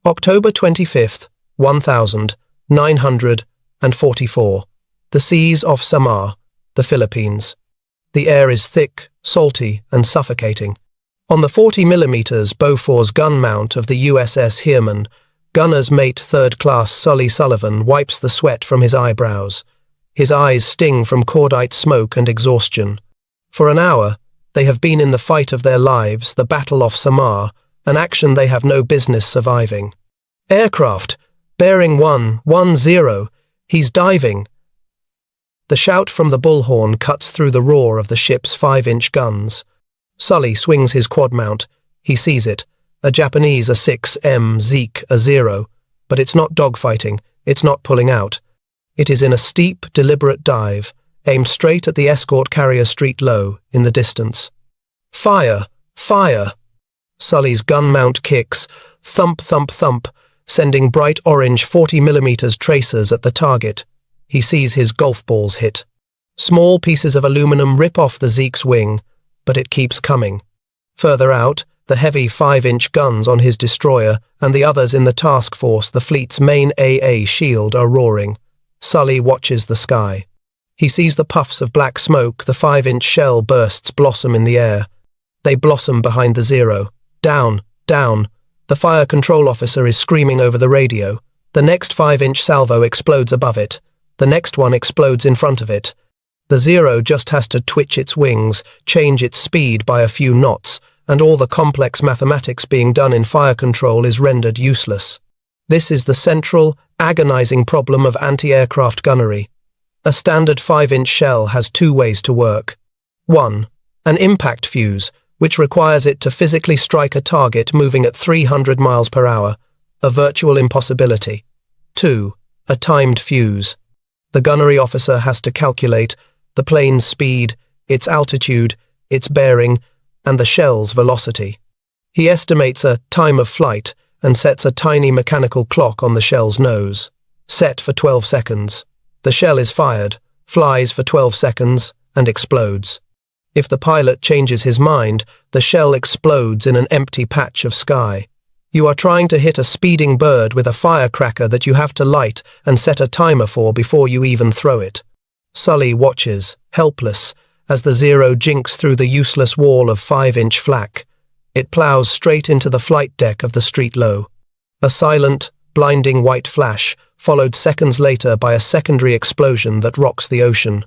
October 25th, 1944. The seas off Samar, the Philippines. The air is thick, salty, and suffocating. On the 40mm Bofors gun mount of the USS Heermann, gunner's mate 3rd Class Sully Sullivan wipes the sweat from his eyebrows. His eyes sting from cordite smoke and exhaustion. For an hour, they have been in the fight of their lives, the battle off Samar, an action they have no business surviving. Aircraft, bearing 110, he's diving. The shout from the bullhorn cuts through the roar of the ship's 5-inch guns. Sully swings his quad mount. He sees it. A Japanese A6M Zeke A0, but it's not dogfighting, it's not pulling out. It is in a steep, deliberate dive, aimed straight at the escort carrier Street Low, in the distance. Fire! Fire! Sully's gun mount kicks, thump, thump, thump, sending bright orange 40mm tracers at the target. He sees his golf balls hit. Small pieces of aluminum rip off the Zeke's wing, but it keeps coming. Further out, the heavy 5-inch guns on his destroyer and the others in the task force, the fleet's main AA shield, are roaring. Sully watches the sky. He sees the puffs of black smoke, the 5-inch shell bursts blossom in the air. They blossom behind the Zero. Down, down. The fire control officer is screaming over the radio. The next 5-inch salvo explodes above it. The next one explodes in front of it. The Zero just has to twitch its wings, change its speed by a few knots, and all the complex mathematics being done in fire control is rendered useless. This is the central, agonizing problem of anti-aircraft gunnery. A standard 5-inch shell has 2 ways to work. 1. An impact fuse, which requires it to physically strike a target moving at 300 miles per hour, a virtual impossibility. 2. A timed fuse. The gunnery officer has to calculate the plane's speed, its altitude, its bearing, and the shell's velocity. He estimates a time of flight and sets a tiny mechanical clock on the shell's nose. Set for 12 seconds. The shell is fired, flies for 12 seconds, and explodes. If the pilot changes his mind, the shell explodes in an empty patch of sky. You are trying to hit a speeding bird with a firecracker that you have to light and set a timer for before you even throw it. Sully watches, helpless, as the Zero jinks through the useless wall of 5-inch flak. It plows straight into the flight deck of the Street Low. A silent, blinding white flash, followed seconds later by a secondary explosion that rocks the ocean.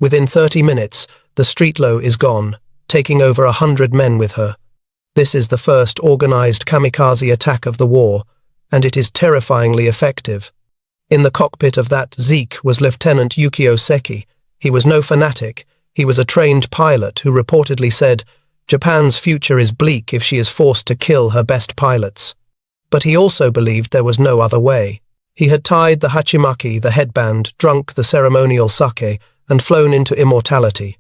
Within 30 minutes, the Street Low is gone, taking over 100 men with her. This is the first organized kamikaze attack of the war, and it is terrifyingly effective. In the cockpit of that Zeke was Lieutenant Yukio Seki. He was no fanatic. He was a trained pilot who reportedly said, "Japan's future is bleak if she is forced to kill her best pilots." But he also believed there was no other way. He had tied the hachimaki, the headband, drunk the ceremonial sake, and flown into immortality.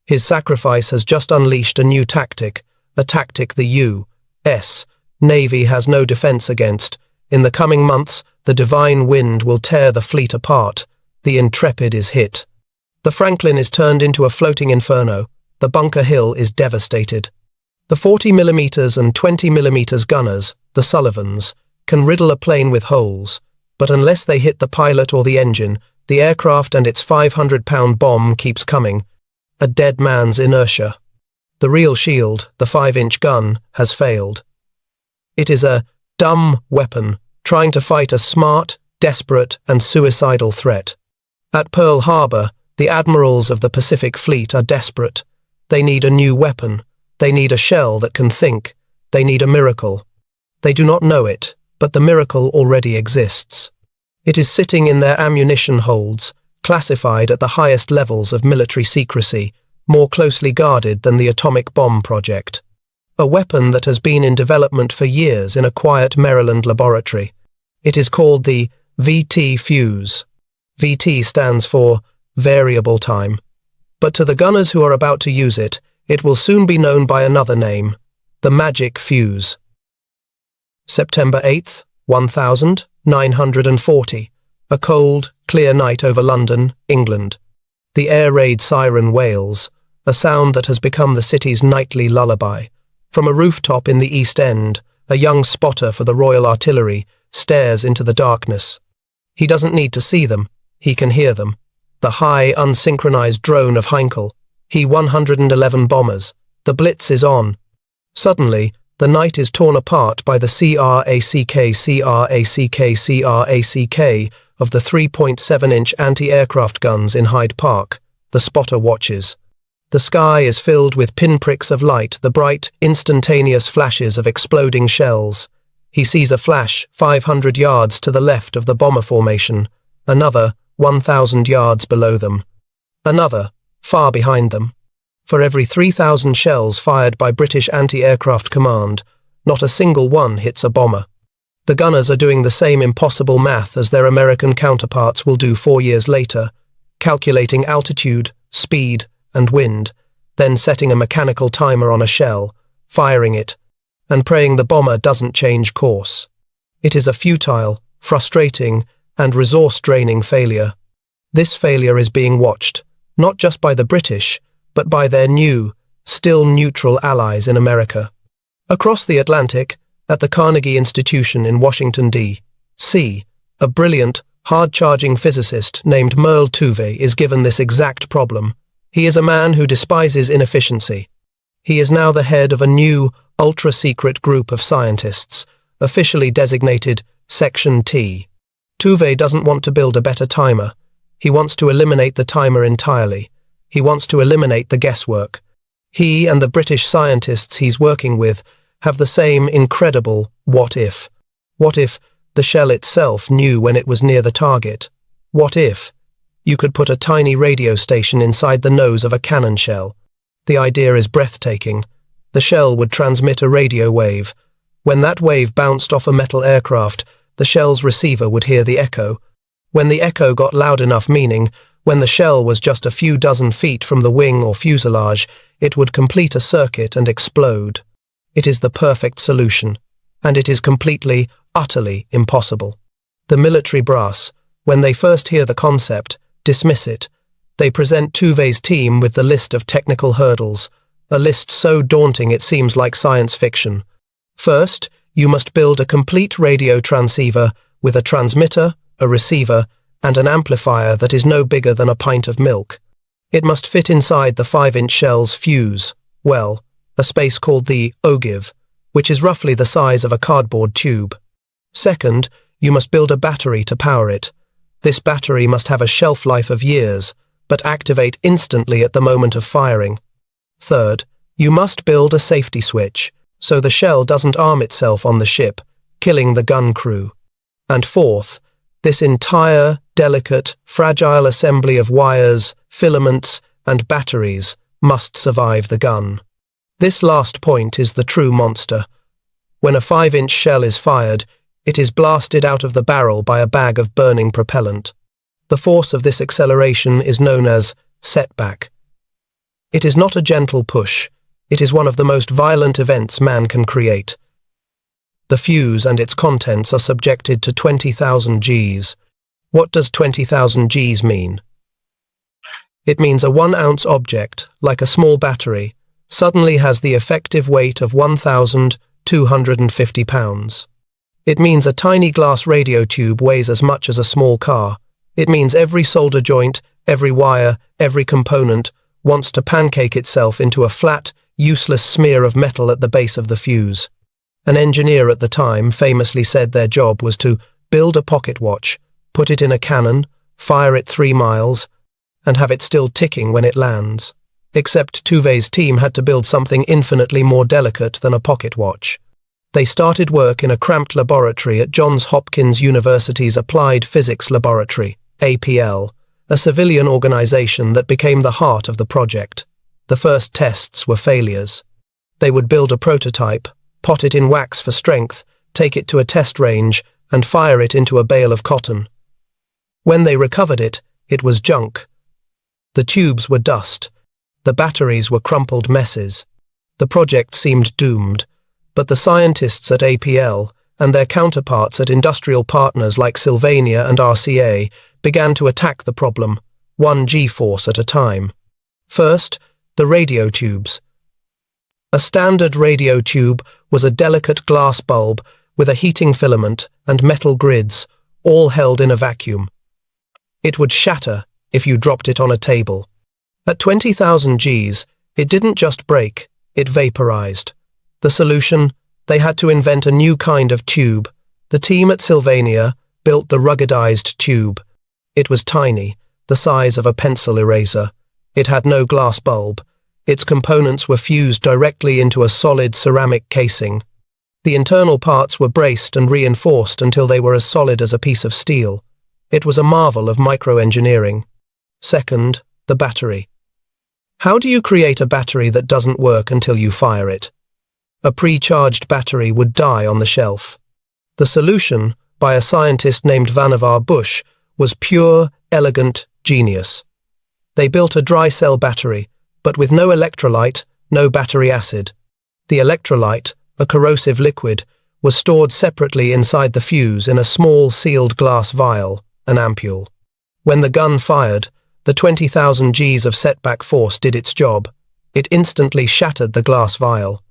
His sacrifice has just unleashed a new tactic, a tactic the U.S. Navy has no defense against. In the coming months, the divine wind will tear the fleet apart. The Intrepid is hit. The Franklin is turned into a floating inferno. The Bunker Hill is devastated. The 40mm and 20mm gunners, the Sullivans, can riddle a plane with holes, but unless they hit the pilot or the engine, the aircraft and its 500-pound bomb keeps coming. A dead man's inertia. The real shield, the 5-inch gun, has failed. It is a dumb weapon trying to fight a smart, desperate, and suicidal threat. At Pearl Harbor, the admirals of the Pacific Fleet are desperate. They need a new weapon. They need a shell that can think. They need a miracle. They do not know it, but the miracle already exists. It is sitting in their ammunition holds, classified at the highest levels of military secrecy, more closely guarded than the atomic bomb project. A weapon that has been in development for years in a quiet Maryland laboratory. It is called the VT fuse. VT stands for variable time. But to the gunners who are about to use it, it will soon be known by another name, the magic fuse. September 8th, 1940. A cold, clear night over London, England. The air raid siren wails, a sound that has become the city's nightly lullaby. From a rooftop in the East End, a young spotter for the Royal Artillery, stares into the darkness. He doesn't need to see them, he can hear them. The high, unsynchronized drone of Heinkel. He-111 bombers. The blitz is on. Suddenly, the night is torn apart by the CRACK of the 3.7-inch anti-aircraft guns in Hyde Park. The spotter watches. The sky is filled with pinpricks of light, the bright, instantaneous flashes of exploding shells. He sees a flash 500 yards to the left of the bomber formation, another 1,000 yards below them, another far behind them. For every 3,000 shells fired by British Anti-Aircraft Command, not a single one hits a bomber. The gunners are doing the same impossible math as their American counterparts will do 4 years later, calculating altitude, speed, and wind, then setting a mechanical timer on a shell, firing it, and praying the bomber doesn't change course. It is a futile, frustrating, and resource-draining failure. This failure is being watched, not just by the British, but by their new, still neutral allies in America. Across the Atlantic, at the Carnegie Institution in Washington, D.C., a brilliant, hard-charging physicist named Merle Tuve is given this exact problem. He is a man who despises inefficiency. He is now the head of a new, ultra-secret group of scientists, officially designated Section T. Tuve doesn't want to build a better timer. He wants to eliminate the timer entirely. He wants to eliminate the guesswork. He and the British scientists he's working with have the same incredible what if. What if the shell itself knew when it was near the target? What if you could put a tiny radio station inside the nose of a cannon shell? The idea is breathtaking. The shell would transmit a radio wave. When that wave bounced off a metal aircraft, the shell's receiver would hear the echo. When the echo got loud enough, meaning when the shell was just a few dozen feet from the wing or fuselage, it would complete a circuit and explode. It is the perfect solution, and it is completely, utterly impossible. The military brass, when they first hear the concept, dismiss it. They present Tuve's team with the list of technical hurdles, a list so daunting it seems like science fiction. First, you must build a complete radio transceiver with a transmitter, a receiver, and an amplifier that is no bigger than a pint of milk. It must fit inside the 5-inch shell's fuse, well, a space called the ogive, which is roughly the size of a cardboard tube. Second, you must build a battery to power it. This battery must have a shelf life of years, but activate instantly at the moment of firing. Third, you must build a safety switch, so the shell doesn't arm itself on the ship, killing the gun crew. And fourth, this entire, delicate, fragile assembly of wires, filaments, and batteries must survive the gun. This last point is the true monster. When a 5-inch shell is fired, it is blasted out of the barrel by a bag of burning propellant. The force of this acceleration is known as setback. It is not a gentle push. It is one of the most violent events man can create. The fuse and its contents are subjected to 20,000 Gs. What does 20,000 Gs mean? It means a 1-ounce object, like a small battery, suddenly has the effective weight of 1,250 pounds. It means a tiny glass radio tube weighs as much as a small car. It means every solder joint, every wire, every component wants to pancake itself into a flat, useless smear of metal at the base of the fuse. An engineer at the time famously said their job was to build a pocket watch, put it in a cannon, fire it 3 miles, and have it still ticking when it lands. Except Tuve's team had to build something infinitely more delicate than a pocket watch. They started work in a cramped laboratory at Johns Hopkins University's Applied Physics Laboratory, APL, a civilian organization that became the heart of the project. The first tests were failures. They would build a prototype, pot it in wax for strength, take it to a test range, and fire it into a bale of cotton. When they recovered it, it was junk. The tubes were dust. The batteries were crumpled messes. The project seemed doomed, but the scientists at APL and their counterparts at industrial partners like Sylvania and RCA began to attack the problem, 1 G-force at a time. First, the radio tubes. A standard radio tube was a delicate glass bulb with a heating filament and metal grids, all held in a vacuum. It would shatter if you dropped it on a table. At 20,000 Gs, it didn't just break, it vaporized. The solution? They had to invent a new kind of tube. The team at Sylvania built the ruggedized tube. It was tiny, the size of a pencil eraser. It had no glass bulb. Its components were fused directly into a solid ceramic casing. The internal parts were braced and reinforced until they were as solid as a piece of steel. It was a marvel of microengineering. Second, the battery. How do you create a battery that doesn't work until you fire it? A pre-charged battery would die on the shelf. The solution, by a scientist named Vannevar Bush, was pure, elegant genius. They built a dry cell battery, but with no electrolyte, no battery acid. The electrolyte, a corrosive liquid, was stored separately inside the fuse in a small sealed glass vial, an ampule. When the gun fired, the 20,000 Gs of setback force did its job. It instantly shattered the glass vial.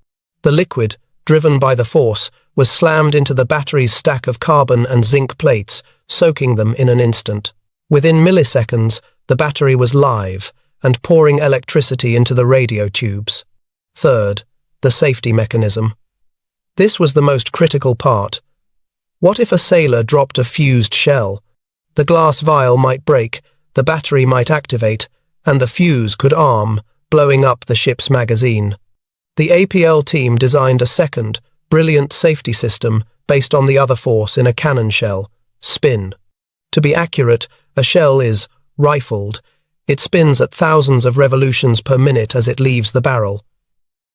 The liquid, driven by the force, was slammed into the battery's stack of carbon and zinc plates, soaking them in an instant. Within milliseconds, the battery was live and pouring electricity into the radio tubes. Third, the safety mechanism. This was the most critical part. What if a sailor dropped a fused shell? The glass vial might break, the battery might activate, and the fuse could arm, blowing up the ship's magazine. The APL team designed a second, brilliant safety system based on the other force in a cannon shell, spin. To be accurate, a shell is rifled. It spins at thousands of revolutions per minute as it leaves the barrel.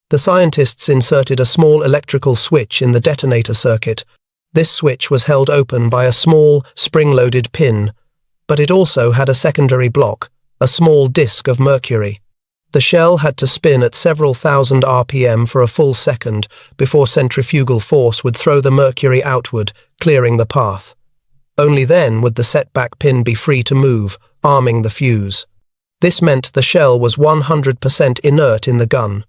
The scientists inserted a small electrical switch in the detonator circuit. This switch was held open by a small, spring-loaded pin, but it also had a secondary block, a small disk of mercury. The shell had to spin at several thousand RPM for a full second before centrifugal force would throw the mercury outward, clearing the path. Only then would the setback pin be free to move, arming the fuse. This meant the shell was 100% inert in the gun.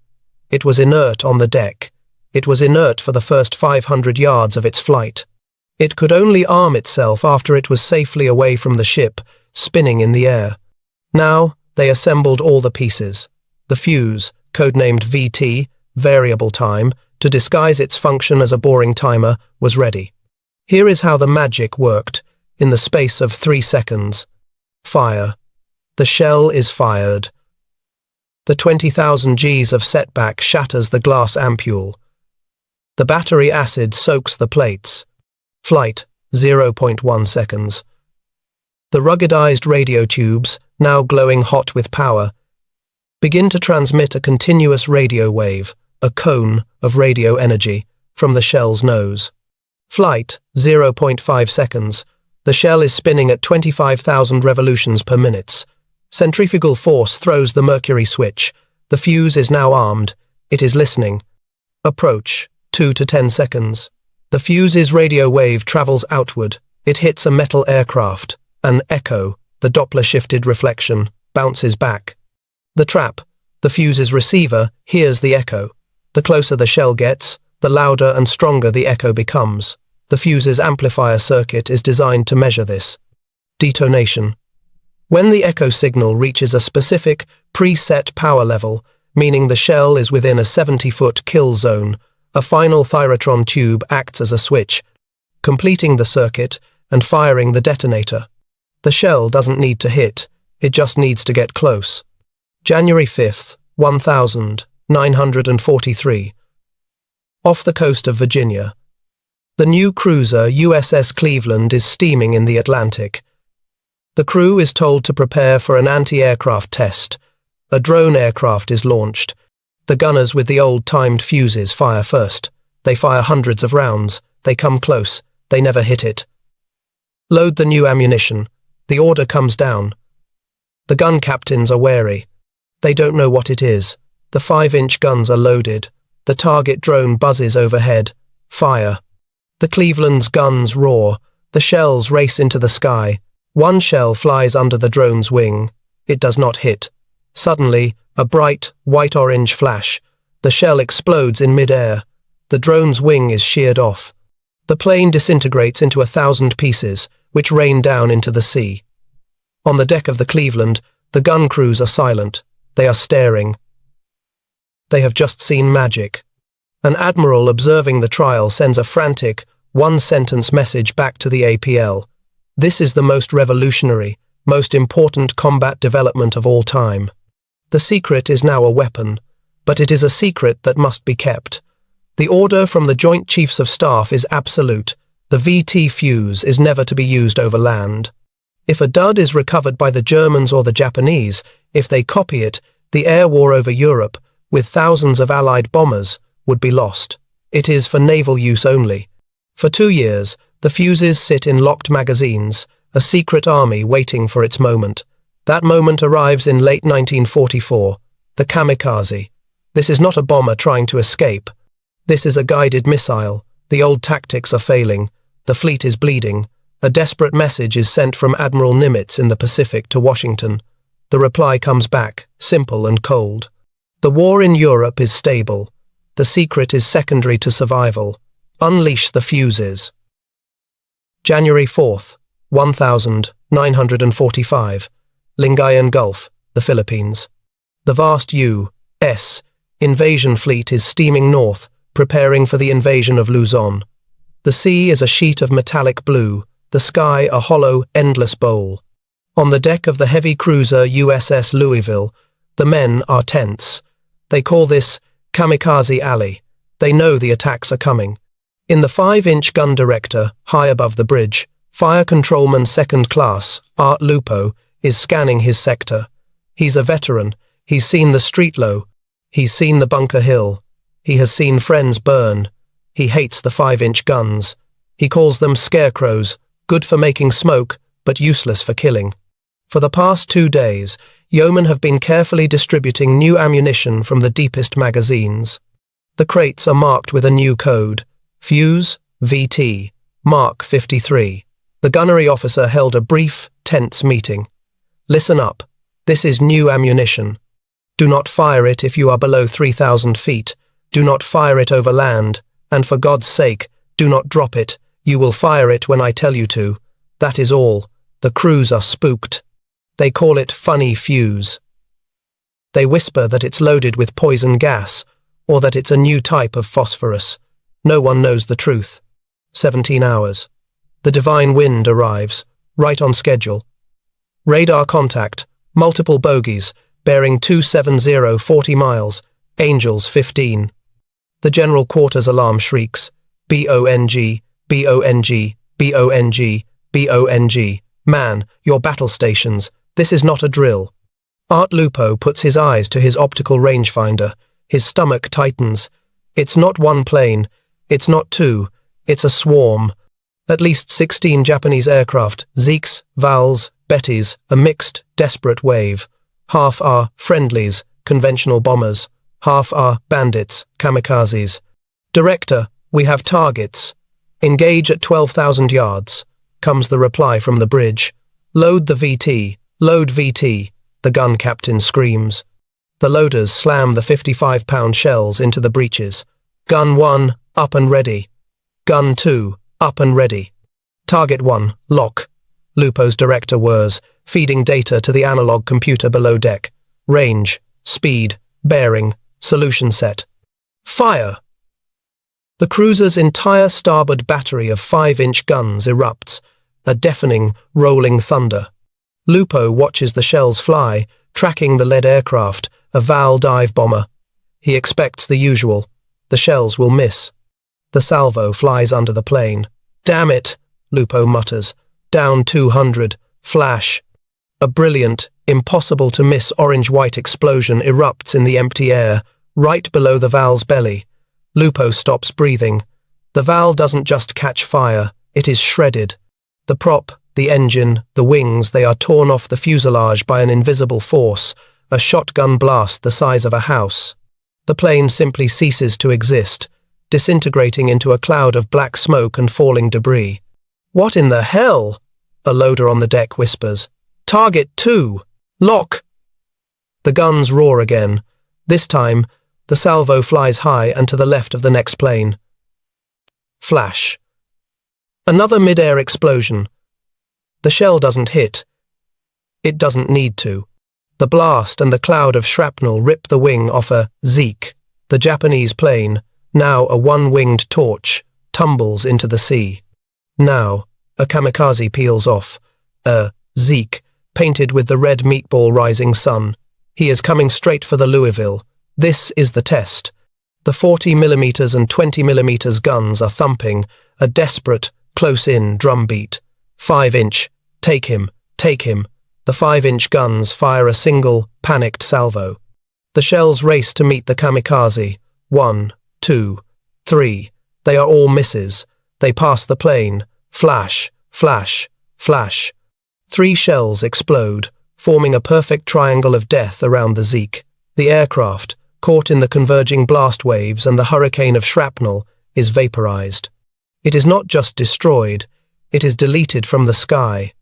It was inert on the deck. It was inert for the first 500 yards of its flight. It could only arm itself after it was safely away from the ship, spinning in the air. Now, they assembled all the pieces. The fuse, codenamed VT, variable time, to disguise its function as a boring timer, was ready. Here is how the magic worked, in the space of 3 seconds. Fire. The shell is fired. The 20,000 Gs of setback shatters the glass ampule. The battery acid soaks the plates. Flight, 0.1 seconds. The ruggedized radio tubes, now glowing hot with power, begin to transmit a continuous radio wave, a cone of radio energy, from the shell's nose. Flight, 0.5 seconds. The shell is spinning at 25,000 revolutions per minute. Centrifugal force throws the mercury switch. The fuse is now armed. It is listening. Approach, 2 to 10 seconds. The fuse's radio wave travels outward. It hits a metal aircraft. An echo, the Doppler-shifted reflection, bounces back. The trap, the fuse's receiver, hears the echo. The closer the shell gets, the louder and stronger the echo becomes. The fuse's amplifier circuit is designed to measure this. Detonation. When the echo signal reaches a specific, preset power level, meaning the shell is within a 70-foot kill zone, a final thyrotron tube acts as a switch, completing the circuit and firing the detonator. The shell doesn't need to hit, it just needs to get close. January 5th, 1943. Off the coast of Virginia. The new cruiser USS Cleveland is steaming in the Atlantic. The crew is told to prepare for an anti-aircraft test. A drone aircraft is launched. The gunners with the old-timed fuses fire first. They fire hundreds of rounds. They come close. They never hit it. Load the new ammunition. The order comes down. The gun captains are wary. They don't know what it is. The 5-inch guns are loaded. The target drone buzzes overhead. Fire. The Cleveland's guns roar. The shells race into the sky. One shell flies under the drone's wing. It does not hit. Suddenly, a bright, white-orange flash. The shell explodes in mid-air. The drone's wing is sheared off. The plane disintegrates into 1,000 pieces, which rain down into the sea. On the deck of the Cleveland, the gun crews are silent. They are staring. They have just seen magic. An admiral observing the trial sends a frantic, one-sentence message back to the APL. This is the most revolutionary, most important combat development of all time. The secret is now a weapon, but it is a secret that must be kept. The order from the Joint Chiefs of Staff is absolute. The VT fuse is never to be used over land. If a dud is recovered by the Germans or the Japanese, if they copy it, the air war over Europe, with thousands of Allied bombers, would be lost. It is for naval use only. For 2 years, the fuses sit in locked magazines, a secret army waiting for its moment. That moment arrives in late 1944, the Kamikaze. This is not a bomber trying to escape. This is a guided missile. The old tactics are failing. The fleet is bleeding. A desperate message is sent from Admiral Nimitz in the Pacific to Washington. The reply comes back, simple and cold. The war in Europe is stable. The secret is secondary to survival. Unleash the fuses. January 4th, 1945. Lingayen Gulf, the Philippines. The vast U.S. invasion fleet is steaming north, preparing for the invasion of Luzon. The sea is a sheet of metallic blue, the sky a hollow, endless bowl. On the deck of the heavy cruiser USS Louisville, the men are tense. They call this Kamikaze Alley. They know the attacks are coming. In the 5-inch gun director, high above the bridge, Fire Controlman Second Class, Art Lupo, is scanning his sector. He's a veteran. He's seen the street low. He's seen the Bunker Hill. He has seen friends burn. He hates the 5-inch guns. He calls them scarecrows, good for making smoke, but useless for killing. For the past 2 days, yeomen have been carefully distributing new ammunition from the deepest magazines. The crates are marked with a new code. Fuse, VT, Mark 53. The gunnery officer held a brief, tense meeting. Listen up. This is new ammunition. Do not fire it if you are below 3,000 feet. Do not fire it over land. And for God's sake, do not drop it. You will fire it when I tell you to. That is all. The crews are spooked. They call it funny fuse. They whisper that it's loaded with poison gas, or that it's a new type of phosphorus. No one knows the truth. 17 hours. The divine wind arrives, right on schedule. Radar contact, multiple bogies, bearing 270 40 miles, Angels 15. The general quarters alarm shrieks, BONG, BONG, BONG, BONG. Man, your battle stations, this is not a drill. Art Lupo puts his eyes to his optical rangefinder. His stomach tightens. It's not one plane. It's not two. It's a swarm. At least 16 Japanese aircraft, Zeeks, Vals, Bettys, a mixed, desperate wave. Half are friendlies, conventional bombers. Half are bandits, kamikazes. Director, we have targets. Engage at 12,000 yards. Comes the reply from the bridge. Load the VT. Load VT. The gun captain screams. The loaders slam the 55-pound shells into the breeches. Gun 1, up and ready. Gun 2, up and ready. Target 1, lock. Lupo's director whirs, feeding data to the analog computer below deck. Range, speed, bearing, solution set. Fire! The cruiser's entire starboard battery of 5-inch guns erupts, a deafening, rolling thunder. Lupo watches the shells fly, tracking the lead aircraft, a Val dive bomber. He expects the usual. The shells will miss. The salvo flies under the plane. Damn it, Lupo mutters. Down 200. Flash. A brilliant, impossible-to-miss orange-white explosion erupts in the empty air, right below the Val's belly. Lupo stops breathing. The Val doesn't just catch fire, it is shredded. The prop, the engine, the wings, they are torn off the fuselage by an invisible force, a shotgun blast the size of a house. The plane simply ceases to exist, disintegrating into a cloud of black smoke and falling debris. What in the hell? A loader on the deck whispers. Target 2! Lock! The guns roar again. This time, The salvo flies high and to the left of the next plane. Flash. Another mid-air explosion. The shell doesn't hit. It doesn't need to. The blast and the cloud of shrapnel rip the wing off a Zeke. The Japanese plane, now a one-winged torch, tumbles into the sea. Now, a Kamikaze peels off. A Zeke, painted with the red meatball rising sun. He is coming straight for the Louisville. This is the test. The 40mm and 20mm guns are thumping, a desperate, close-in drumbeat. 5-inch, take him, take him. The 5-inch guns fire a single, panicked salvo. The shells race to meet the Kamikaze. 1, 2, 3. They are all misses. They pass the plane. Flash, flash, flash. 3 shells explode, forming a perfect triangle of death around the Zeke. The aircraft, caught in the converging blast waves and the hurricane of shrapnel, is vaporized. It is not just destroyed, it is deleted from the sky.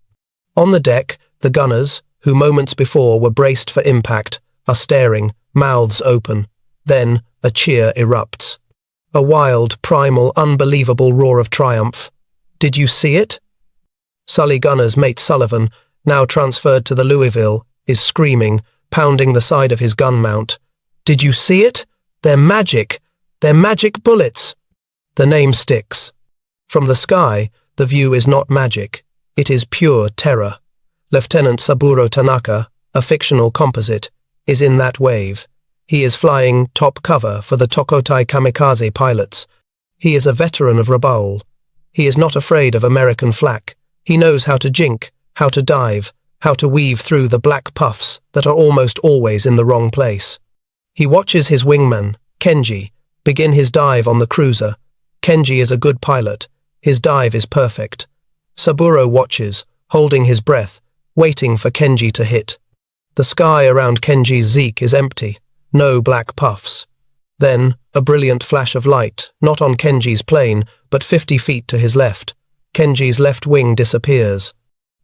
On the deck, the gunners, who moments before were braced for impact, are staring, mouths open. Then, a cheer erupts. A wild, primal, unbelievable roar of triumph. Did you see it? Sully Gunner's mate Sullivan, now transferred to the Louisville, is screaming, pounding the side of his gun mount. Did you see it? They're magic! They're magic bullets! The name sticks. From the sky, the view is not magic. It is pure terror. Lieutenant Saburo Tanaka, a fictional composite, is in that wave. He is flying top cover for the Tokotai Kamikaze pilots. He is a veteran of Rabaul. He is not afraid of American flak. He knows how to jink, how to dive, how to weave through the black puffs that are almost always in the wrong place. He watches his wingman, Kenji, begin his dive on the cruiser. Kenji is a good pilot. His dive is perfect. Saburo watches, holding his breath, waiting for Kenji to hit. The sky around Kenji's Zeke is empty, no black puffs. Then, a brilliant flash of light, not on Kenji's plane, but 50 feet to his left. Kenji's left wing disappears.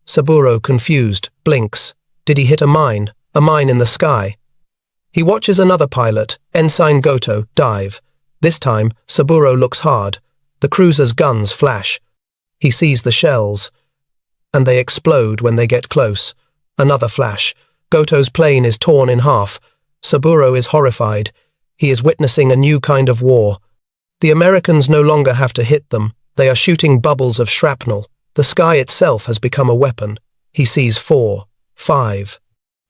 Saburo, confused, blinks. Did he hit a mine? A mine in the sky? He watches another pilot, Ensign Goto, dive. This time, Saburo looks hard. The cruiser's guns flash. He sees the shells, and they explode when they get close. Another flash. Goto's plane is torn in half. Saburo is horrified. He is witnessing a new kind of war. The Americans no longer have to hit them. They are shooting bubbles of shrapnel. The sky itself has become a weapon. He sees 4, 5,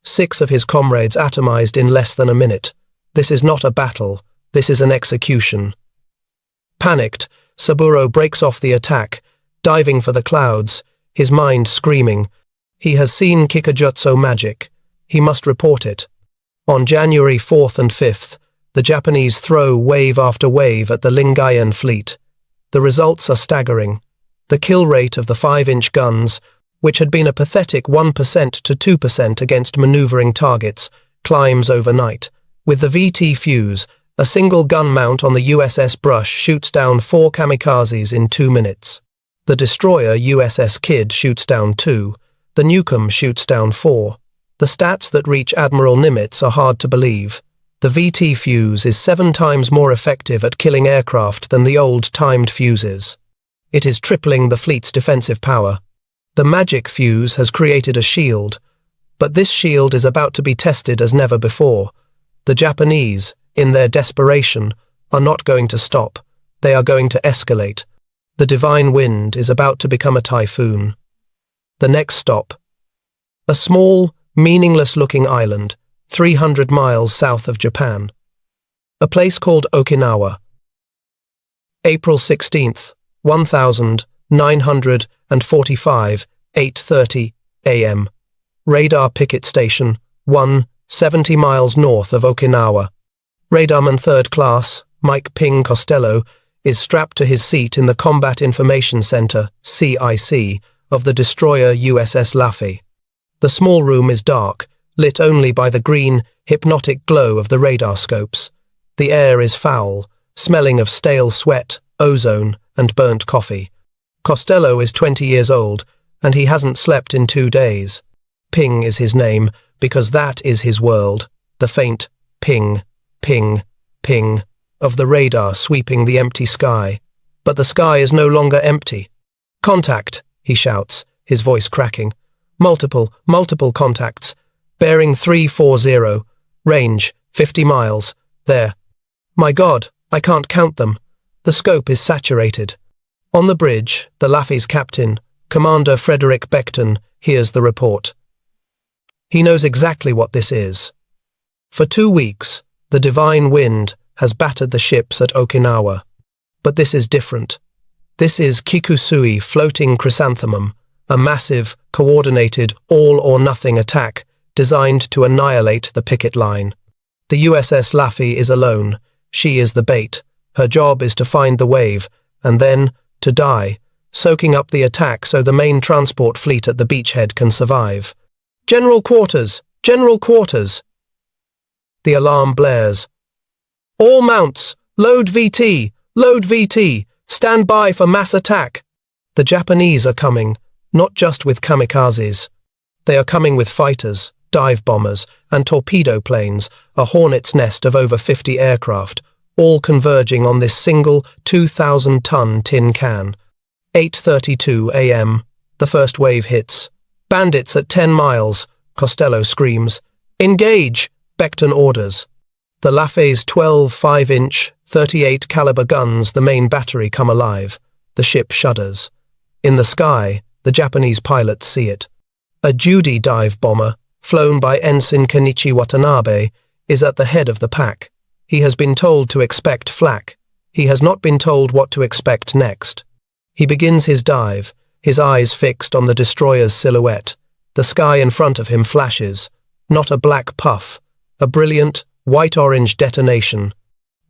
6 of his comrades atomized in less than a minute. This is not a battle. This is an execution. Panicked, Saburo breaks off the attack, diving for the clouds, his mind screaming. He has seen Kikujutsu magic. He must report it. On January 4th and 5th, the Japanese throw wave after wave at the Lingayen fleet. The results are staggering. The kill rate of the 5-inch guns, which had been a pathetic 1% to 2% against maneuvering targets, climbs overnight. With the VT fuse, a single gun mount on the USS Brush shoots down 4 kamikazes in 2 minutes. The destroyer USS Kidd shoots down 2. The Newcomb shoots down 4. The stats that reach Admiral Nimitz are hard to believe. The VT fuse is 7 times more effective at killing aircraft than the old timed fuses. It is tripling the fleet's defensive power. The magic fuse has created a shield, but this shield is about to be tested as never before. The Japanese, in their desperation, are not going to stop. They are going to escalate. The divine wind is about to become a typhoon. The next stop. A small, meaningless-looking island, 300 miles south of Japan. A place called Okinawa. April 16th, 1945, 8:30 a.m. Radar picket station, 70 miles north of Okinawa. Radarman 3rd Class, Mike Ping Costello, is strapped to his seat in the Combat Information Center, CIC, of the destroyer USS Laffey. The small room is dark, lit only by the green, hypnotic glow of the radar scopes. The air is foul, smelling of stale sweat, ozone, and burnt coffee. Costello is 20 years old, and he hasn't slept in 2 days. Ping is his name, because that is his world. The faint ping, ping, ping, of the radar sweeping the empty sky. But the sky is no longer empty. Contact, he shouts, his voice cracking. Multiple contacts. Bearing 340. Range, 50 miles. There. My God, I can't count them. The scope is saturated. On the bridge, the Laffey's captain, Commander Frederick Beckton, hears the report. He knows exactly what this is. For 2 weeks, the divine wind has battered the ships at Okinawa. But this is different. This is Kikusui floating chrysanthemum, a massive, coordinated, all-or-nothing attack designed to annihilate the picket line. The USS Laffey is alone. She is the bait. Her job is to find the wave, and then to die, soaking up the attack so the main transport fleet at the beachhead can survive. General quarters! General quarters! The alarm blares. All mounts! Load VT! Load VT! Stand by for mass attack! The Japanese are coming, not just with kamikazes. They are coming with fighters, dive bombers, and torpedo planes, a hornet's nest of over 50 aircraft, all converging on this single 2,000-ton tin can. 8:32 a.m. The first wave hits. Bandits at 10 miles, Costello screams. Engage, Beckton orders. The Laffey's 12 5-inch, 38 caliber guns, the main battery, come alive. The ship shudders. In the sky, the Japanese pilots see it. A Judy dive bomber, flown by Ensign Kenichi Watanabe, is at the head of the pack. He has been told to expect flak. He has not been told what to expect next. He begins his dive, his eyes fixed on the destroyer's silhouette. The sky in front of him flashes. Not a black puff. A brilliant, white-orange detonation.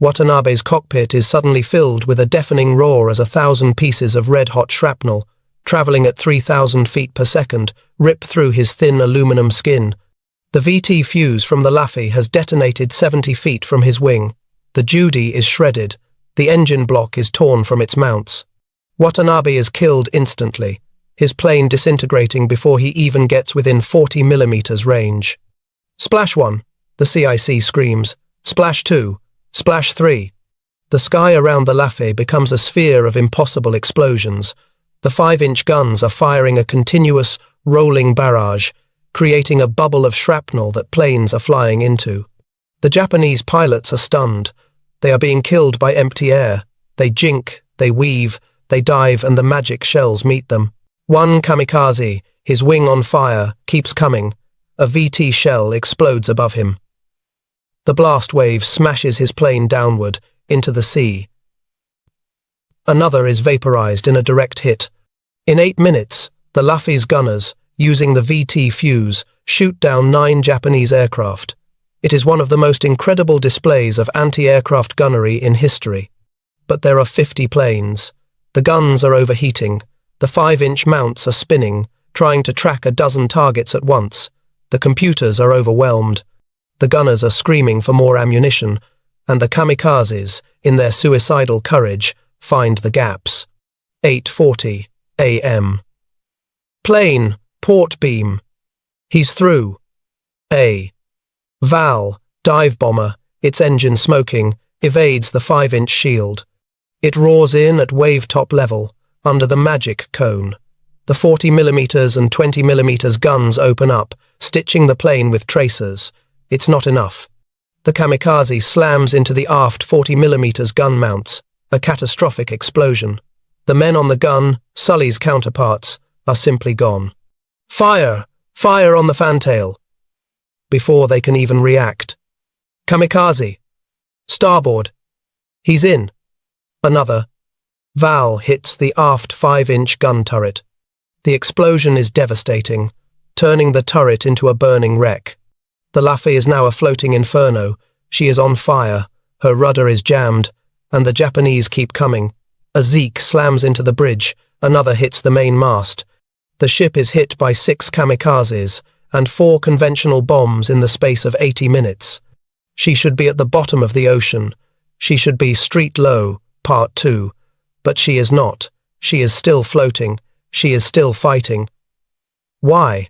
Watanabe's cockpit is suddenly filled with a deafening roar as 1,000 pieces of red-hot shrapnel, traveling at 3,000 feet per second, rip through his thin aluminum skin. The VT fuse from the Laffey has detonated 70 feet from his wing. The Judy is shredded. The engine block is torn from its mounts. Watanabe is killed instantly, his plane disintegrating before he even gets within 40 millimeters range. Splash 1, the CIC screams. Splash 2, splash 3. The sky around the Laffey becomes a sphere of impossible explosions. The 5-inch guns are firing a continuous, rolling barrage, creating a bubble of shrapnel that planes are flying into. The Japanese pilots are stunned. They are being killed by empty air. They jink, they weave, they dive, and the magic shells meet them. One kamikaze, his wing on fire, keeps coming. A VT shell explodes above him. The blast wave smashes his plane downward, into the sea. Another is vaporized in a direct hit. In 8 minutes, the Laffey's gunners, using the VT fuse, shoot down 9 Japanese aircraft. It is one of the most incredible displays of anti-aircraft gunnery in history. But there are 50 planes. The guns are overheating. The 5-inch mounts are spinning, trying to track a dozen targets at once. The computers are overwhelmed. The gunners are screaming for more ammunition, and the kamikazes, in their suicidal courage, find the gaps. 8:40 a.m. Plane, port beam. He's through. Val, dive bomber, its engine smoking, evades the 5-inch shield. It roars in at wave-top level, under the magic cone. The 40mm and 20mm guns open up, stitching the plane with tracers. It's not enough. The kamikaze slams into the aft 40mm gun mounts, a catastrophic explosion. The men on the gun, Sully's counterparts, are simply gone. Fire! Fire on the fantail! Before they can even react. Kamikaze! Starboard! He's in. Another. Val hits the aft 5-inch gun turret. The explosion is devastating, turning the turret into a burning wreck. The Laffey is now a floating inferno. She is on fire, her rudder is jammed, and the Japanese keep coming. A Zeke slams into the bridge, another hits the main mast. The ship is hit by 6 kamikazes and 4 conventional bombs in the space of 80 minutes. She should be at the bottom of the ocean. She should be street low, part 2. But she is not. She is still floating. She is still fighting. Why?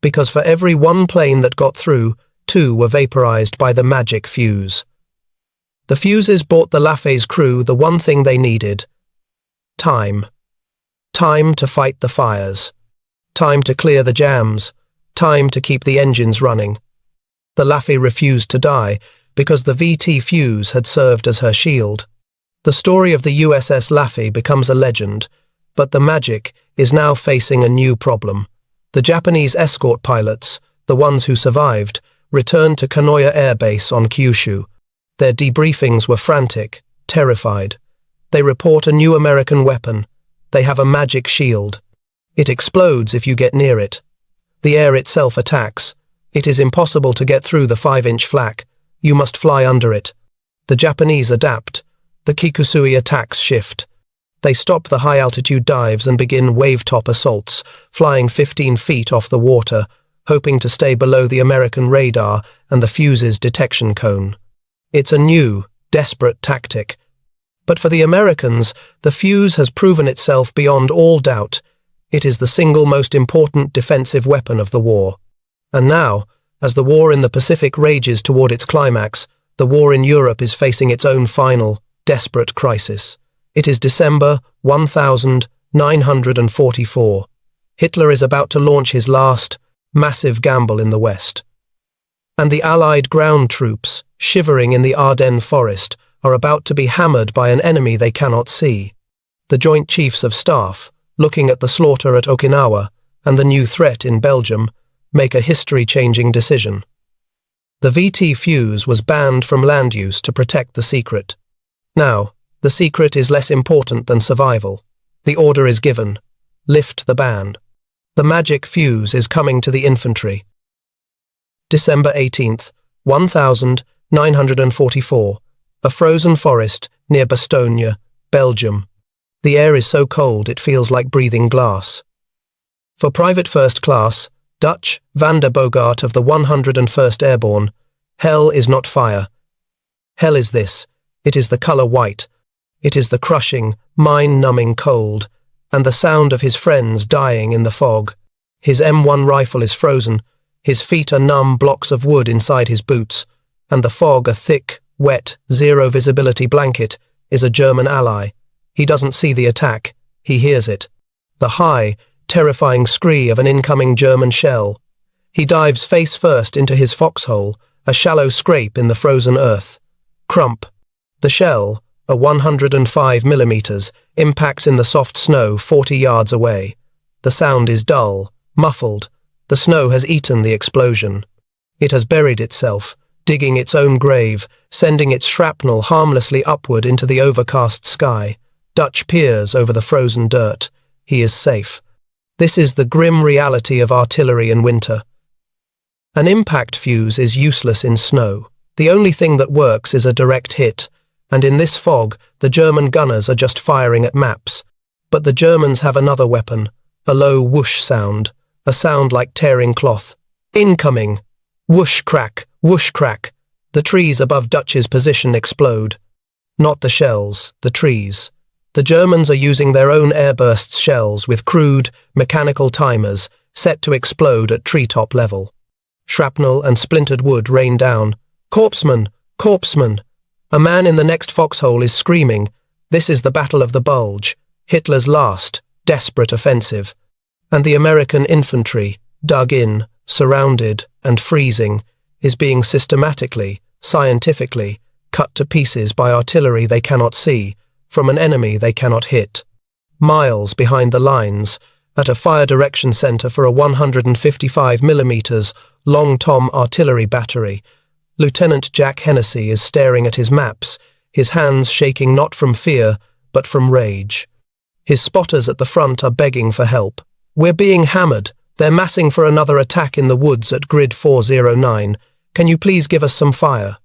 Because for every 1 plane that got through, 2 were vaporized by the magic fuse. The fuses bought the Lafay's crew the one thing they needed: time. Time to fight the fires. Time to clear the jams. Time to keep the engines running. The Lafay refused to die because the VT fuse had served as her shield. The story of the USS Lafay becomes a legend, but the Magic is now facing a new problem. The Japanese escort pilots, the ones who survived, returned to Kanoya Air Base on Kyushu. Their debriefings were frantic, terrified. They report a new American weapon. They have a magic shield. It explodes if you get near it. The air itself attacks. It is impossible to get through the 5-inch flak. You must fly under it. The Japanese adapt. The Kikusui attacks shift. They stop the high-altitude dives and begin wave-top assaults, flying 15 feet off the water, hoping to stay below the American radar and the fuse's detection cone. It's a new, desperate tactic. But for the Americans, the fuse has proven itself beyond all doubt. It is the single most important defensive weapon of the war. And now, as the war in the Pacific rages toward its climax, the war in Europe is facing its own final, desperate crisis. It is December 1944. Hitler is about to launch his last, massive gamble in the West. And the Allied ground troops, shivering in the Ardennes forest, are about to be hammered by an enemy they cannot see. The Joint Chiefs of Staff, looking at the slaughter at Okinawa and the new threat in Belgium, make a history-changing decision. The VT fuse was banned from land use to protect the secret. Now, the secret is less important than survival. The order is given. Lift the ban. The magic fuse is coming to the infantry. December 18th, 1944. A frozen forest near Bastogne, Belgium. The air is so cold it feels like breathing glass. For Private First Class, Dutch Van der Bogart of the 101st Airborne, hell is not fire. Hell is this. It is the color white. It is the crushing, mind-numbing cold, and the sound of his friends dying in the fog. His M1 rifle is frozen. His feet are numb blocks of wood inside his boots, and the fog, a thick, wet, zero-visibility blanket, is a German ally. He doesn't see the attack. He hears it. The high, terrifying scree of an incoming German shell. He dives face first into his foxhole, a shallow scrape in the frozen earth. Crump. The shell, a 105 millimeters, impacts in the soft snow 40 yards away. The sound is dull, muffled. The snow has eaten the explosion. It has buried itself, digging its own grave, sending its shrapnel harmlessly upward into the overcast sky. Dutch peers over the frozen dirt. He is safe. This is the grim reality of artillery in winter. An impact fuse is useless in snow. The only thing that works is a direct hit, and in this fog, the German gunners are just firing at maps. But the Germans have another weapon, a low whoosh sound, a sound like tearing cloth. Incoming! Whoosh crack, whoosh crack. The trees above Dutch's position explode. Not the shells, the trees. The Germans are using their own airburst shells with crude, mechanical timers set to explode at treetop level. Shrapnel and splintered wood rain down. Corpsman! Corpsman! A man in the next foxhole is screaming. This is the Battle of the Bulge, Hitler's last, desperate offensive. And the American infantry, dug in, surrounded, and freezing, is being systematically, scientifically, cut to pieces by artillery they cannot see, from an enemy they cannot hit. Miles behind the lines, at a fire direction center for a 155 millimeters Long Tom artillery battery, Lieutenant Jack Hennessy is staring at his maps, his hands shaking not from fear, but from rage. His spotters at the front are begging for help. We're being hammered. They're massing for another attack in the woods at grid 409. Can you please give us some fire?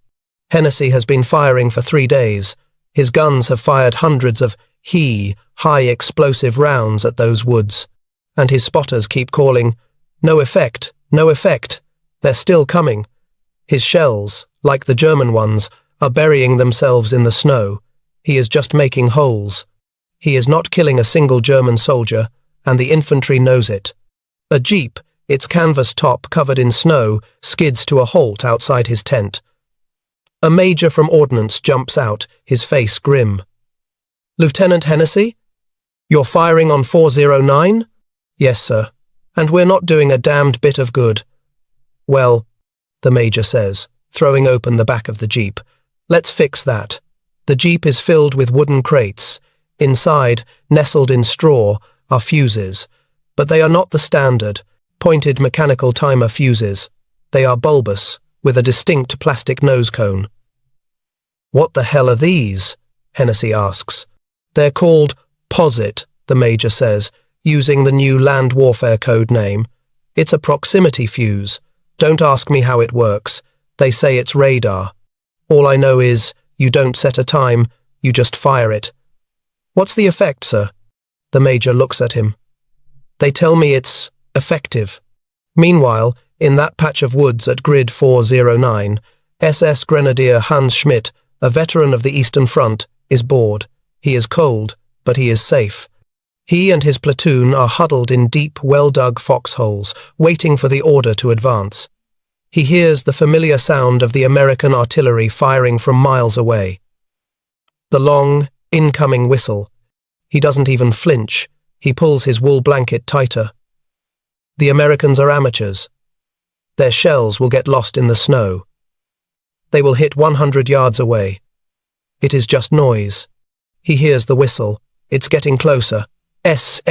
Hennessy has been firing for 3 days. His guns have fired hundreds of high explosive rounds at those woods. And his spotters keep calling, "No effect, no effect." They're still coming. His shells, like the German ones, are burying themselves in the snow. He is just making holes. He is not killing a single German soldier, and the infantry knows it. A jeep, its canvas top covered in snow, skids to a halt outside his tent. A major from Ordnance jumps out, his face grim. "Lieutenant Hennessy? You're firing on 409? "Yes, sir. And we're not doing a damned bit of good." "Well," the major says, throwing open the back of the jeep, "let's fix that." The jeep is filled with wooden crates. Inside, nestled in straw, are fuses. But they are not the standard, pointed mechanical timer fuses. They are bulbous, with a distinct plastic nose cone. "What the hell are these?" Hennessy asks. "They're called POSIT," the major says, using the new land warfare code name. "It's a proximity fuse. Don't ask me how it works. They say it's radar. All I know is, you don't set a time, you just fire it." "What's the effect, sir?" The major looks at him. "They tell me it's effective." Meanwhile, in that patch of woods at grid 409, SS Grenadier Hans Schmidt, a veteran of the Eastern Front, is bored. He is cold, but he is safe. He and his platoon are huddled in deep, well-dug foxholes, waiting for the order to advance. He hears the familiar sound of the American artillery firing from miles away. The long, incoming whistle. He doesn't even flinch. He pulls his wool blanket tighter. The Americans are amateurs. Their shells will get lost in the snow. They will hit 100 yards away. It is just noise. He hears the whistle. It's getting closer. S.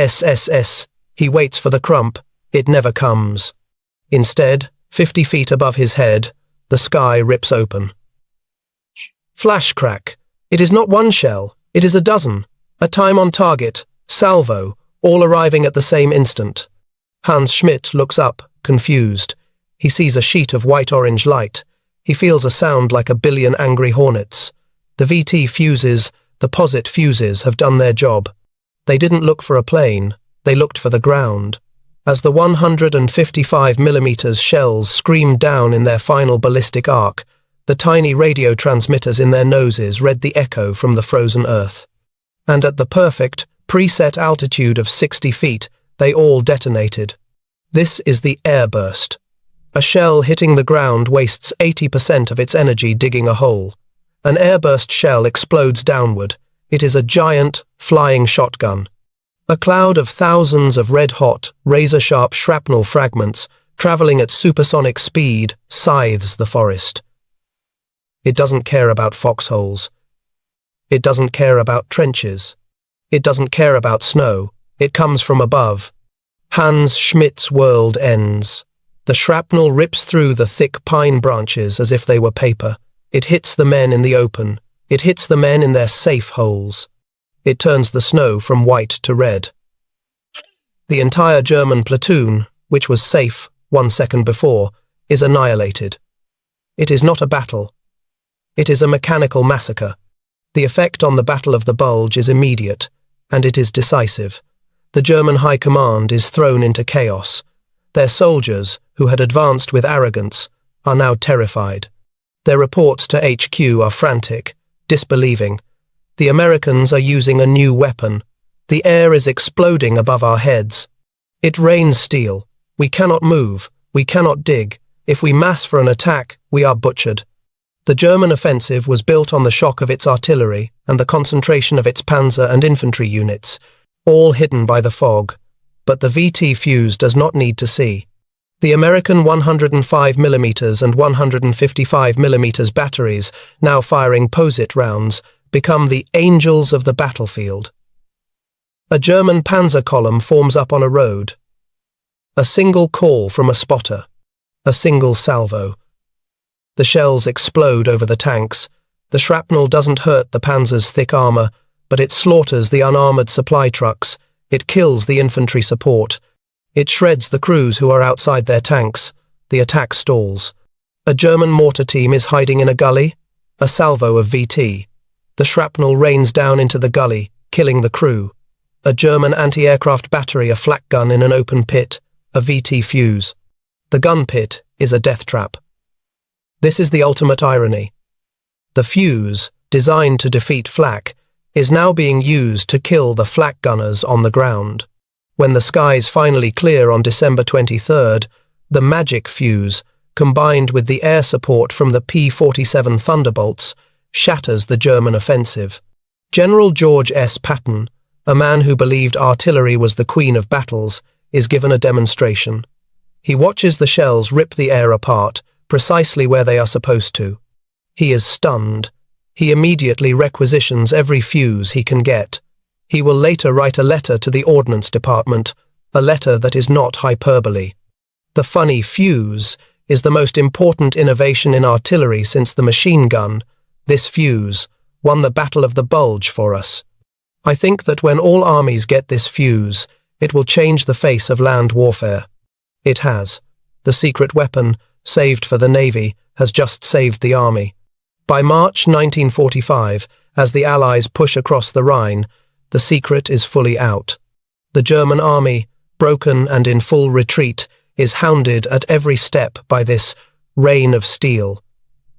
He waits for the crump. It never comes. Instead, 50 feet above his head, the sky rips open. Flash crack. It is not one shell. It is a dozen. A time on target. Salvo. All arriving at the same instant. Hans Schmidt looks up, confused. He sees a sheet of white-orange light. He feels a sound like a billion angry hornets. The VT fuses, the POSIT fuses, have done their job. They didn't look for a plane. They looked for the ground. As the 155mm shells screamed down in their final ballistic arc, the tiny radio transmitters in their noses read the echo from the frozen earth. And at the perfect, preset altitude of 60 feet, they all detonated. This is the airburst. A shell hitting the ground wastes 80% of its energy digging a hole. An airburst shell explodes downward. It is a giant, flying shotgun. A cloud of thousands of red-hot, razor-sharp shrapnel fragments, traveling at supersonic speed, scythes the forest. It doesn't care about foxholes. It doesn't care about trenches. It doesn't care about snow. It comes from above. Hans Schmidt's world ends. The shrapnel rips through the thick pine branches as if they were paper. It hits the men in the open. It hits the men in their safe holes. It turns the snow from white to red. The entire German platoon, which was safe 1 second before, is annihilated. It is not a battle. It is a mechanical massacre. The effect on the Battle of the Bulge is immediate, and it is decisive. The German High Command is thrown into chaos. Their soldiers, who had advanced with arrogance, are now terrified. Their reports to HQ are frantic, disbelieving. The Americans are using a new weapon. The air is exploding above our heads. It rains steel. We cannot move. We cannot dig. If we mass for an attack, we are butchered. The German offensive was built on the shock of its artillery and the concentration of its panzer and infantry units, all hidden by the fog. But the VT fuse does not need to see. The American 105mm and 155mm batteries, now firing POSIT rounds, become the angels of the battlefield. A German panzer column forms up on a road. A single call from a spotter. A single salvo. The shells explode over the tanks. The shrapnel doesn't hurt the panzer's thick armor, but it slaughters the unarmored supply trucks. It kills the infantry support. It shreds the crews who are outside their tanks. The attack stalls. A German mortar team is hiding in a gully. A salvo of VT. The shrapnel rains down into the gully, killing the crew. A German anti-aircraft battery, a flak gun in an open pit. A VT fuse. The gun pit is a death trap. This is the ultimate irony. The fuse, designed to defeat flak, is now being used to kill the flak gunners on the ground. When the skies finally clear on December 23rd, the magic fuse, combined with the air support from the P-47 Thunderbolts, shatters the German offensive. General George S. Patton, a man who believed artillery was the queen of battles, is given a demonstration. He watches the shells rip the air apart, precisely where they are supposed to. He is stunned. He immediately requisitions every fuse he can get. He will later write a letter to the Ordnance Department, a letter that is not hyperbole. The funny fuse is the most important innovation in artillery since the machine gun. This fuse won the Battle of the Bulge for us. I think that when all armies get this fuse, it will change the face of land warfare. It has. The secret weapon, saved for the Navy, has just saved the Army. By March 1945, as the Allies push across the Rhine, the secret is fully out. The German army, broken and in full retreat, is hounded at every step by this rain of steel.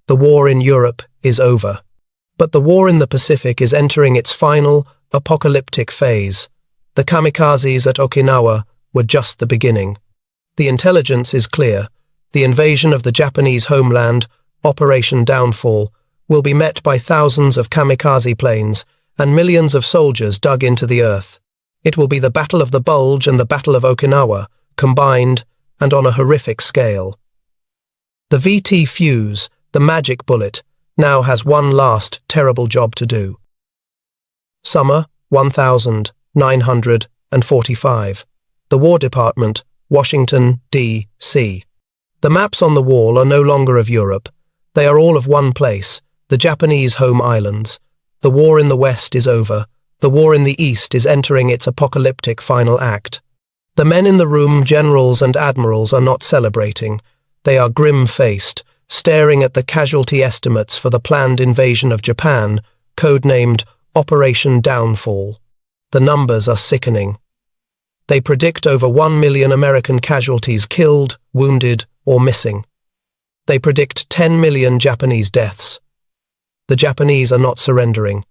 The war in Europe is over. But the war in the Pacific is entering its final, apocalyptic phase. The kamikazes at Okinawa were just the beginning. The intelligence is clear. The invasion of the Japanese homeland, Operation Downfall, will be met by thousands of kamikaze planes and millions of soldiers dug into the earth. It will be the Battle of the Bulge and the Battle of Okinawa, combined and on a horrific scale. The VT fuse, the magic bullet, now has one last terrible job to do. Summer 1945. The War Department, Washington, D.C. The maps on the wall are no longer of Europe. They are all of one place, the Japanese home islands. The war in the West is over. The war in the East is entering its apocalyptic final act. The men in the room, generals and admirals, are not celebrating. They are grim-faced, staring at the casualty estimates for the planned invasion of Japan, codenamed Operation Downfall. The numbers are sickening. They predict over 1 million American casualties killed, wounded, or missing. They predict 10 million Japanese deaths. The Japanese are not surrendering.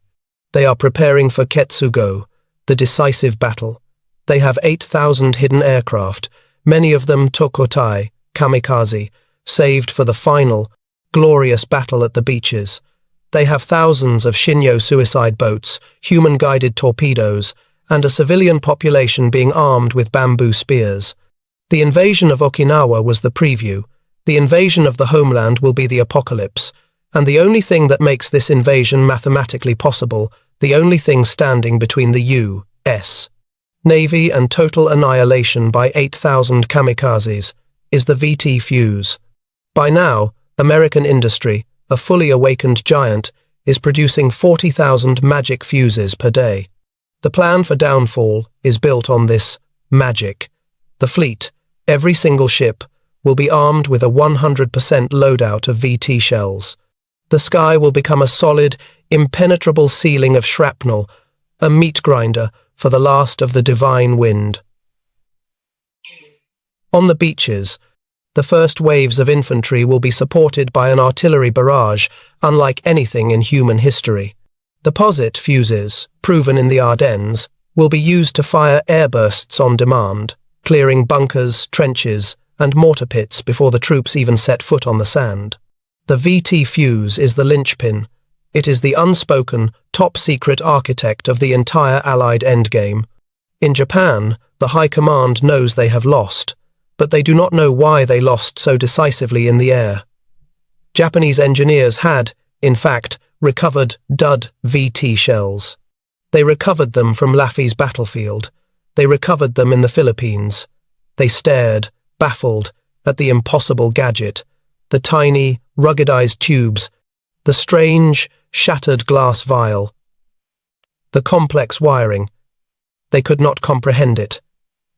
They are preparing for Ketsugo, the decisive battle. They have 8,000 hidden aircraft, many of them Tokotai, Kamikaze, saved for the final, glorious battle at the beaches. They have thousands of Shinyo suicide boats, human-guided torpedoes, and a civilian population being armed with bamboo spears. The invasion of Okinawa was the preview. The invasion of the homeland will be the apocalypse. And the only thing that makes this invasion mathematically possible, the only thing standing between the U.S. Navy and total annihilation by 8,000 kamikazes, is the VT fuse. By now, American industry, a fully awakened giant, is producing 40,000 magic fuses per day. The plan for downfall is built on this magic. The fleet, every single ship, will be armed with a 100% loadout of VT shells. The sky will become a solid, impenetrable ceiling of shrapnel, a meat grinder for the last of the divine wind. On the beaches, the first waves of infantry will be supported by an artillery barrage unlike anything in human history. The posite fuses, proven in the Ardennes, will be used to fire airbursts on demand, clearing bunkers, trenches, and mortar pits before the troops even set foot on the sand. The VT fuse is the linchpin. It is the unspoken, top-secret architect of the entire Allied endgame. In Japan, the High Command knows they have lost, but they do not know why they lost so decisively in the air. Japanese engineers had, in fact, recovered dud VT shells. They recovered them from Laffey's battlefield. They recovered them in the Philippines. They stared, baffled, at the impossible gadget, the tiny, ruggedized tubes, the strange, shattered glass vial, the complex wiring. They could not comprehend it.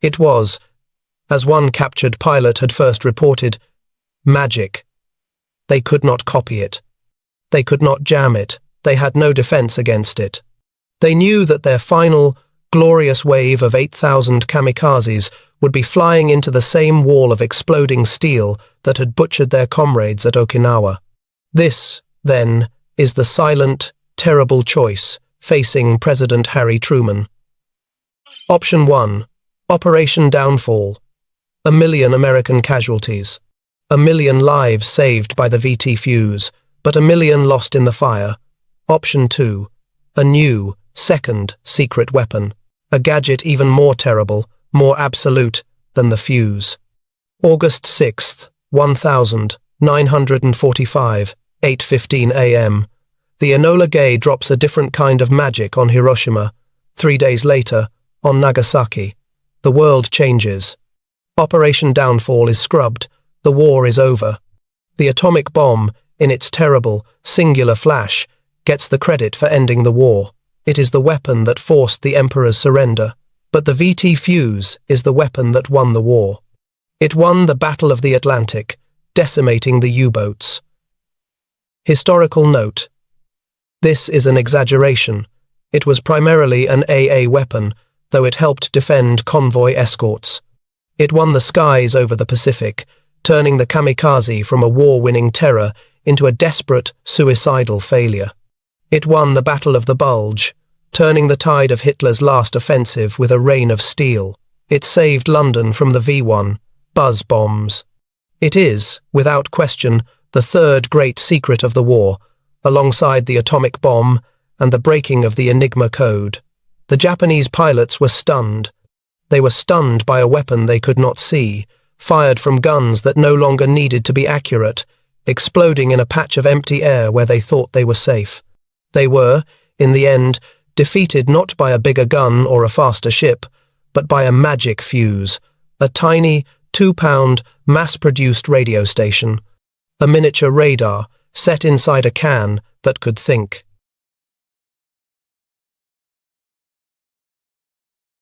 It was, as one captured pilot had first reported, magic. They could not copy it. They could not jam it. They had no defense against it. They knew that their final, glorious wave of 8,000 kamikazes would be flying into the same wall of exploding steel that had butchered their comrades at Okinawa. This, then, is the silent, terrible choice facing President Harry Truman. Option 1. Operation Downfall. 1 million American casualties. 1,000,000 lives saved by the VT fuse, but 1,000,000 lost in the fire. Option 2. A new, second, secret weapon. A gadget even more terrible, more absolute than the fuse. August 6th, 1945, 8:15 a.m. The Enola Gay drops a different kind of magic on Hiroshima. 3 days later, on Nagasaki. The world changes. Operation Downfall is scrubbed. The war is over. The atomic bomb, in its terrible, singular flash, gets the credit for ending the war. It is the weapon that forced the Emperor's surrender. But the VT fuse is the weapon that won the war. It won the Battle of the Atlantic, decimating the U-boats. Historical note. This is an exaggeration. It was primarily an AA weapon, though it helped defend convoy escorts. It won the skies over the Pacific, turning the Kamikaze from a war-winning terror into a desperate, suicidal failure. It won the Battle of the Bulge, turning the tide of Hitler's last offensive with a rain of steel. It saved London from the V1, buzz bombs. It is, without question, the third great secret of the war, alongside the atomic bomb and the breaking of the Enigma code. The Japanese pilots were stunned. They were stunned by a weapon they could not see, fired from guns that no longer needed to be accurate, exploding in a patch of empty air where they thought they were safe. They were, in the end, defeated not by a bigger gun or a faster ship, but by a magic fuse, a tiny, 2-pound, mass-produced radio station, a miniature radar set inside a can that could think.